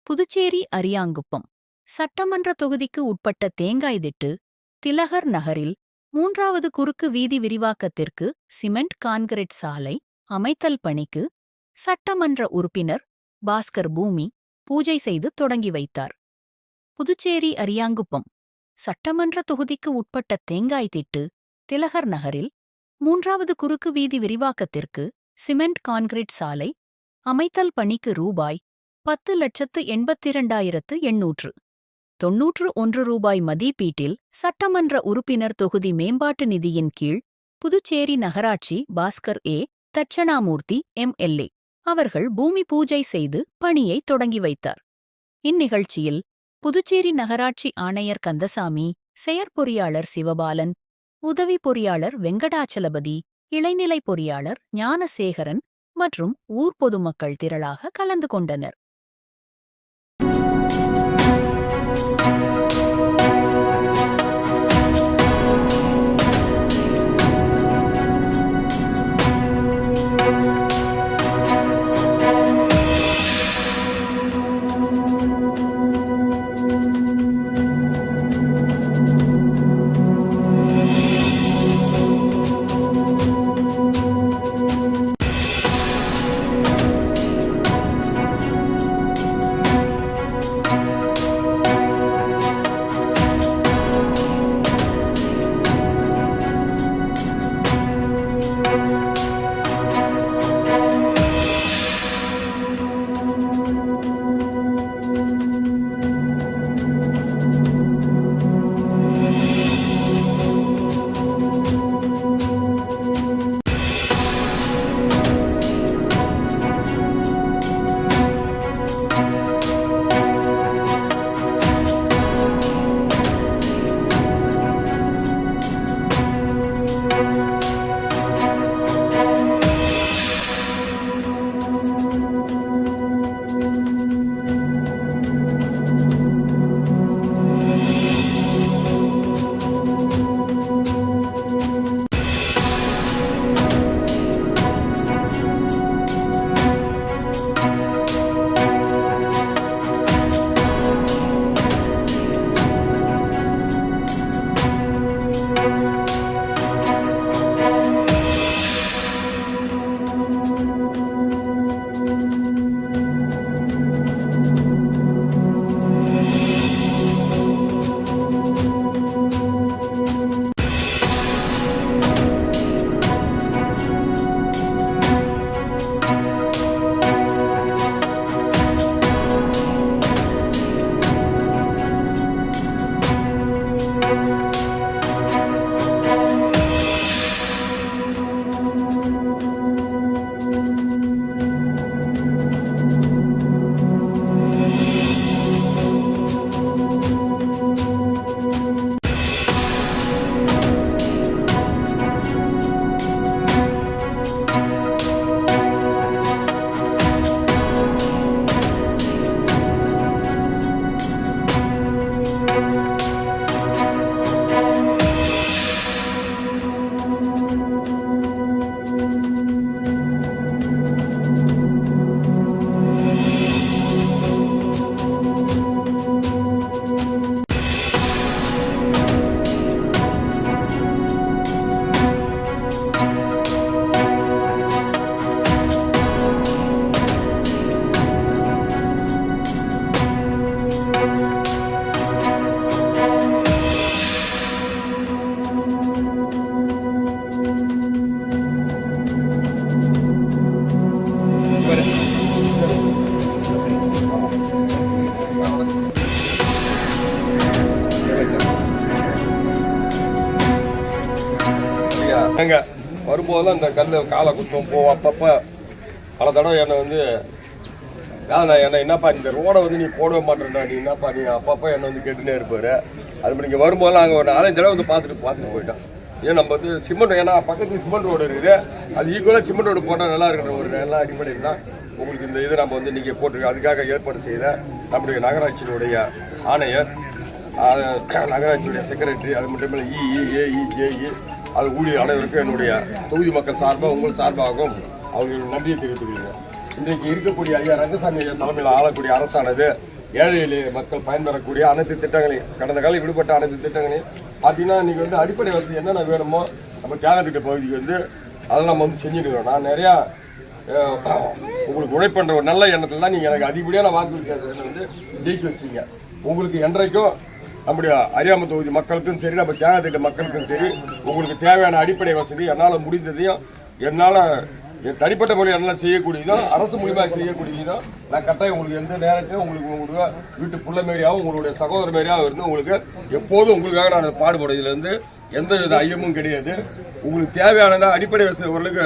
புதுச்சேரி அரியாங்குப்பம் சட்டமன்ற தொகுதிக்கு உட்பட்ட தேங்காய்திட்டு திலகர் நகரில் 3வது குறுக்கு வீதி விரிவாக்கத்திற்கு சிமெண்ட் கான்கிரீட் சாலை அமைத்தல் பணிக்கு சட்டமன்ற உறுப்பினர் பாஸ்கர் பூமி பூஜை செய்து தொடங்கி வைத்தார். புதுச்சேரி அரியாங்குப்பம் சட்டமன்ற தொகுதிக்கு உட்பட்ட தேங்காய்திட்டு திலகர் நகரில் 3வது குறுக்கு வீதி விரிவாக்கத்திற்கு சிமெண்ட் கான்கிரீட் சாலை அமைத்தல் பணிக்கு ரூபாய் 10,82,891 மதிப்பீட்டில் சட்டமன்ற உறுப்பினர் தொகுதி மேம்பாட்டு நிதியின் கீழ் புதுச்சேரி நகராட்சி பாஸ்கர் தட்சணாமூர்த்தி MLA அவர்கள் பூமி பூஜை செய்து பணியை தொடங்கி வைத்தார். இந்நிகழ்ச்சியில் புதுச்சேரி நகராட்சி ஆணையர் கந்தசாமி, செயற்பொறியாளர் சிவபாலன், உதவி பொறியாளர் வெங்கடாச்சலபதி, இளைநிலை பொறியாளர் ஞானசேகரன் மற்றும் ஊர் பொதுமக்கள் திரளாக கலந்து கொண்டனர். வரும்போதெல்லாம் இந்த கல் காலை குத்தம் போவோம். அப்பப்போ பல தடவை என்னை வந்து நான் என்னப்பா இந்த ரோடை வந்து நீ போடவே மாட்டேன்டா, நீ என்னப்பா நீ அப்பப்போ என்னை வந்து கேட்டுனே இருப்பார். அது இப்போ நீங்கள் வரும்போதெல்லாம் அங்கே ஒரு 4 தடவை வந்து பார்த்துட்டு போயிட்டோம். ஏன் நம்ம வந்து சிமெண்ட், ஏன்னா பக்கத்துக்கு சிமெண்ட் ரோடு இருக்குது, அது ஈக்குவலாக சிமெண்ட் ரோடு போட்டால் நல்லா இருக்கிற ஒரு நல்ல அடிப்படையில் தான் உங்களுக்கு இந்த இதை நம்ம வந்து நீங்கள் போட்டிருக்கோம். அதுக்காக ஏற்பாடு செய்த நம்முடைய நகராட்சியினுடைய ஆணையர் நகராட்சியுடைய செக்ரட்டரி, அது மட்டும் இல்லை இஇ, ஏஇ, ஜேஇ, அது ஊழியர் அனைவருக்கும் என்னுடைய தொகுதி மக்கள் சார்பாக உங்கள் சார்பாகவும் அவங்களுக்கு நன்றியை தெரிவித்துக்கிறீங்க. இன்றைக்கு இருக்கக்கூடிய ஐயா ரங்கசாமி ஐயா தலைமையில் ஆளக்கூடிய அரசானது ஏழை எளிய மக்கள் பயன்பெறக்கூடிய அனைத்து திட்டங்களையும், கடந்த காலம் விடுபட்ட அனைத்து திட்டங்களையும் பார்த்தீங்கன்னா இன்றைக்கி வந்து அடிப்படை வசதி என்னென்ன வேணுமோ நம்ம தியாகத்திட்ட பகுதிக்கு வந்து அதெல்லாம் நம்ம வந்து செஞ்சுருக்கோம். நான் நிறையா உங்களுக்கு உழைப்புன்ற ஒரு நல்ல எண்ணத்தில் தான் நீங்கள் எனக்கு அதிகப்படியான வாக்கு வித்தியாசத்தில் வந்து ஜெயிக்க வச்சிங்க. உங்களுக்கு என்றைக்கும் நம்முடைய அரியாம தொகுதி மக்களுக்கும் சரி, நம்ம தியாகத்திட்ட மக்களுக்கும் சரி, உங்களுக்கு தேவையான அடிப்படை வசதி என்னால் முடிந்ததையும், என்னால் என் தனிப்பட்ட முறையில் என்னால் செய்யக்கூடியதோ, அரசு மூலியமாக செய்யக்கூடியதோ நான் கட்டாயம் உங்களுக்கு எந்த நேரத்தையும் உங்களுக்கு வீட்டு பிள்ளை மாரியாகவும் உங்களுடைய சகோதர மாரியாகவும் இருந்து உங்களுக்கு எப்போதும் உங்களுக்காக நான் பாடுபடுறதுலேருந்து எந்த வித ஐயமும் கிடையாது. உங்களுக்கு தேவையானதாக அடிப்படை வசதி ஓரளவுக்கு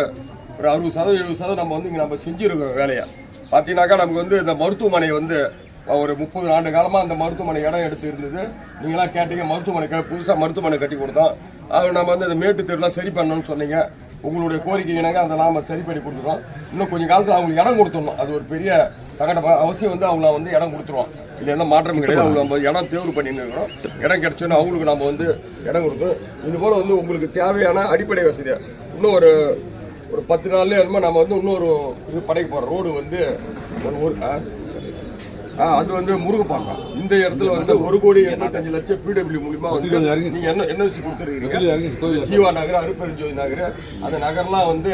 ஒரு 60% 70% நம்ம வந்து இங்கே நம்ம செஞ்சுருக்கிறோம் வேலையை. பார்த்தீங்கன்னாக்கா நமக்கு வந்து இந்த மருத்துவமனை வந்து ஒரு 30 ஆண்டு காலமாக அந்த மருத்துவமனை இடம் எடுத்து இருந்தது. நீங்களாம் கேட்டீங்க, மருத்துவமனை புதுசாக மருத்துவமனை கட்டி கொடுத்தோம். அது நம்ம வந்து அந்த மேட்டு தெருலாம் சரி பண்ணணும்னு சொன்னீங்க. உங்களுடைய கோரிக்கை இணங்க அதை நாம் சரி பண்ணி கொடுத்துருக்கோம். இன்னும் கொஞ்சம் காலத்தில் அவங்களுக்கு இடம் கொடுத்துடணும். அது ஒரு பெரிய சங்கடம். அவசியம் வந்து அவங்கள வந்து இடம் கொடுத்துருவோம். இல்லை எந்த மாற்றமும் கிடையாது. அவங்க நம்ம இடம் தேர்வு பண்ணின்னு இருக்கிறோம். இடம் கிடைச்சோன்னா அவங்களுக்கு நம்ம வந்து இடம் கொடுத்தோம். இதுபோல் வந்து உங்களுக்கு தேவையான அடிப்படை வசதியை இன்னும் ஒரு 10 நாள்லேயே என்னமோ நம்ம வந்து இன்னொரு இது படைக்க போகிறோம். ரோடு வந்து அது வந்து முருகப்பாக்கம் இந்த இடத்துல வந்து 1,85,00,000 பிடபிள்யூ மூலியமா வந்து நீங்க என்எல்சி கொடுத்துருக்கீங்க. ஜீவா நகர், அருப்பெருஞ்சோதி நகர், அந்த நகர்லாம் வந்து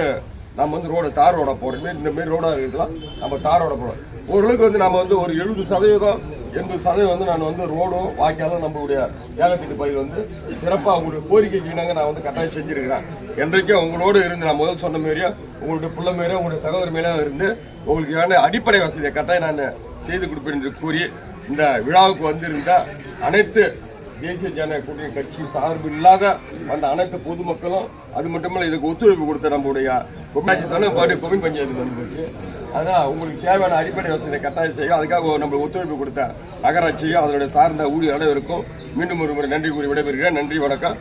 நம்ம வந்து ரோடு தார் ரோட போடுறோமே. இந்த மாரி ரோடாக இருக்கலாம் நம்ம தார் ரோட போடுறோம். ஓரளவுக்கு வந்து நம்ம வந்து ஒரு 70% 80% வந்து நான் வந்து ரோடும் வாய்க்காலும் நம்மளுடைய தியாகத்திட்ட பகுதியில் வந்து சிறப்பாக அவங்களுடைய கோரிக்கைக்கு இணங்க நான் வந்து கட்டாயம் செஞ்சுருக்கிறேன். என்றைக்கும் உங்களோடு இருந்து நான் முதல் சொன்ன மாரியா உங்களுடைய பிள்ளை மாரியா உங்களுடைய சகோதர மாரியா இருந்து உங்களுக்கு அடிப்படை வசதியை கட்டாயம் நான் செய்து கொடுப்பேன் என்று கூறி இந்த விழாவுக்கு வந்திருந்த அனைத்து தேசிய ஜனநாயக கூட்டணி கட்சி சார்பு இல்லாத அந்த அனைத்து பொதுமக்களும், அது மட்டுமல்ல இதுக்கு ஒத்துழைப்பு கொடுத்த நம்முடைய கொம்யூன் பஞ்சாயத்து வந்து போச்சு. அதனால் உங்களுக்கு தேவையான அடிப்படை வசதியை கட்டாயம் செய்யும். அதுக்காக நம்ம ஒத்துழைப்பு கொடுத்த நகராட்சியும் அதனுடைய சார்ந்த ஊழியர் அனைவருக்கும் மீண்டும் ஒரு முறை நன்றி கூறி விடைபெறுகிறேன். நன்றி, வணக்கம்.